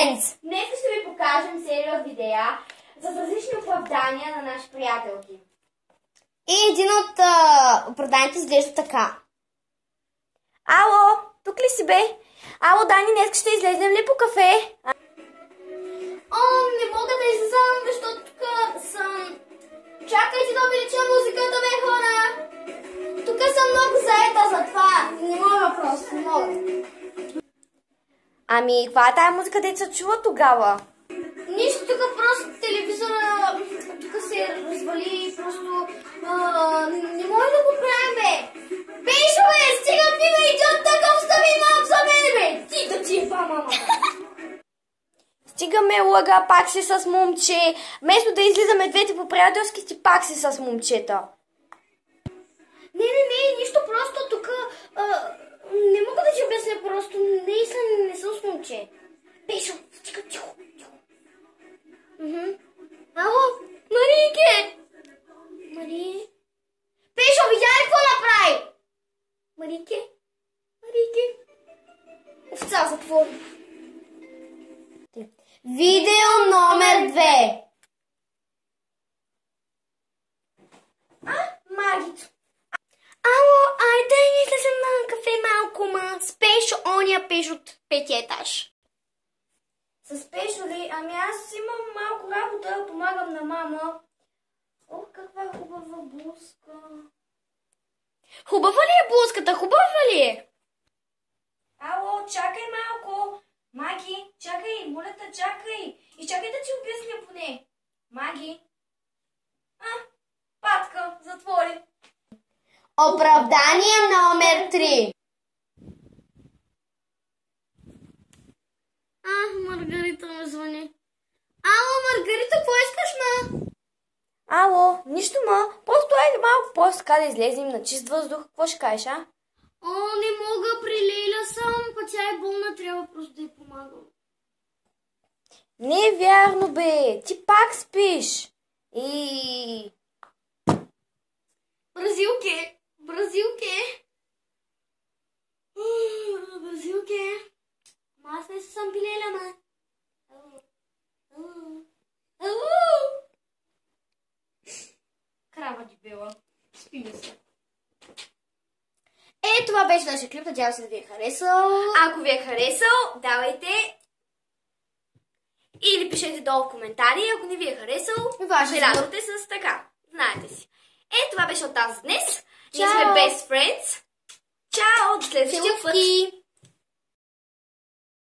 Friends! Днес ще ви покажем серия от видеа с различни оправдания на наши приятелки. И един от оправданията изглежда така. Ало, тук ли си бе? Ало, Дани, днес ще излезем ли по кафе? Не мога да излизам, защото тук съм... Чакайте да увелича музиката, бе, хора! Тук съм много заета за това. Не мога просто, не мога. Ами, каква е тая музика, дето се чува тогава? Нищо, тук просто телевизора тук се развали и просто не може да го правим, бе. Пешо, бе, стига ти, бе, идиот, такъв стави малко за мен, бе. Ти да ти е мама. Стигаме лъга, пак си с момче. Вместо да излизаме двете по приятелски, си пак си с момчета. Не, нищо, просто тук не мога да ти обясня, просто не съм с момче. Пешо, стига, тихо. Ало, Марийке! Мари... Пешо, видя ли какво направи? Марийке? Овца, затвори. Видео номер 2. Магито. Ало, айде ни излезем на кафе малко, ма. С Пешо, ония Пеш от петия етаж. С Пешо ли? Ами аз имам малко работа, помагам на мама. О, каква хубава блузка. Хубава ли е блузката? Хубава ли е? Ало, чакай малко. Маги, чакай, моля те, чакай. И чакай да ти обясня поне. Маги. Патка, затвори. Оправдание номер 3. Маргарита ме звъни. Ало, Маргарита, какво искаш, ма? Ало, нищо, ма. Просто айде малко по-ска да излезем на чист въздух. Какво ще кажеш, а? Не мога, при Лейла съм, па тя е болна, трябва просто да й помагам. Не е вярно, бе. Ти пак спиш. И... Бразилке. Ама аз не съм Билеля, ма. Крава дебела. Спи ми се. Това беше нашия клип. Надявам се да ви е харесал. Ако ви е харесал, давайте или пишете долу в коментари. Ако не ви е харесал, желязате с така. Знаете си. Това беше от нас днес. Ние сме Best Friends. Чао! До следващия път!